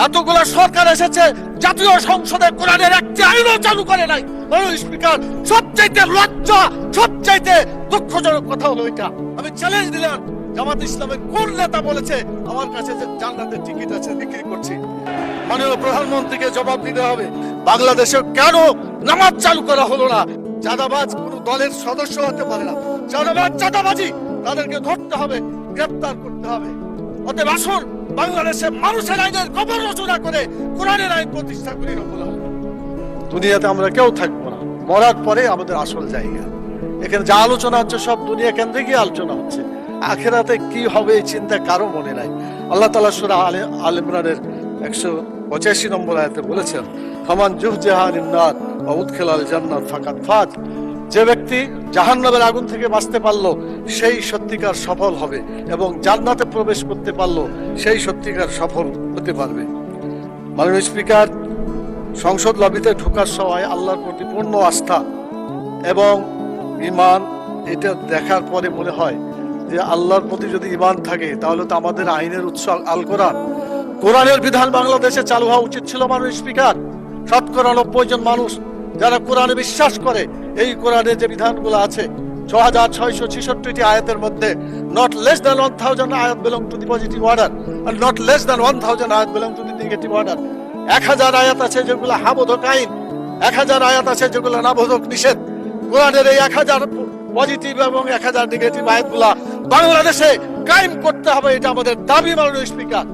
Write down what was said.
এতগুলা সরকার এসেছে, জাতীয় সংসদে কোরআনের একটি আইনও চালু করে নাই। স্পিকার, সবচাইতে লজ্জা, সবচাইতে দুঃখজনক কথা হলো এটা। আমি চ্যালেঞ্জ দিলাম, জামাত ইসলামের কোন নেতা বলেছে আমার কাছে যে জান্নাতের টিকিট আছে বিক্রি করছি? মাননীয় প্রধানমন্ত্রীকে জবাব দিতে হবে। বাংলাদেশে কেন নামাজ চালু করা হলো না? চাঁদাবাজ কোন দলের সদস্য হতে পারে না। চাঁদাবাজ চাঁদাবাজি, তাদেরকে ধরতে হবে, গ্রেফতার করতে হবে। অতএব আসুন বাংলাদেশে মানুষের আইনের কবর রচনা করে কোরআনের আইন প্রতিষ্ঠা করি। দুনিয়াতে আমরা কেউ থাকবো না, মরার পরে আমাদের আসল জায়গা। এখানে যা আলোচনা হচ্ছে সব দুনিয়া কেন্দ্রিক আলোচনা হচ্ছে। আখিরাতে কি হবে এই চিন্তা কারো মনে নাই। আল্লাহ তাআলা সূরা আল ইমরানের 185 নম্বর আয়াতে বলেছেন, ফামান যুহজিহা আনিন নার ওয়া উদখিলাল জান্নাত ফাকাদ ফাজ। যে ব্যক্তি জাহান্নামের আগুন থেকে বাঁচতে পারলো সেই সত্যিকার সফল হবে, এবং জান্নাতে প্রবেশ করতে পারলো সেই সত্যিকার সফল হতে পারবে। মাননীয় স্পিকার, সংসদ লবিতে ঢোকার সময় আল্লাহর প্রতি পূর্ণ আস্থা এবং ঈমান, এটা দেখার পরে মনে হয় যে আল্লাহর প্রতি যদি ঈমান থাকে তাহলে তো আমাদের আইনের উৎস আল কোরআন। কোরআনের বিধান বাংলাদেশে চালু হওয়া উচিত ছিল। মাননীয় স্পিকার, 90% জন মানুষ যারা কোরআনে বিশ্বাস করে, এই কোরআনের যে বিধানগুলো আছে 6666টি আয়াতের মধ্যে not less than 1000 আয়াত belong to the positive order and not less than 1000 আয়াত belong to the negative order। 1000 আয়াত আছে যেগুলো হাবোধক আইন, 1000 আয়াত আছে যেগুলো নাবোধক নিষেধ। কোরআনের এই 1000 পজিটিভ এবং 1000 নেগেটিভ আয়াতগুলা বাংলাদেশে কায়েম করতে হবে, এটা আমাদের দাবি। মাননীয় স্পিকার,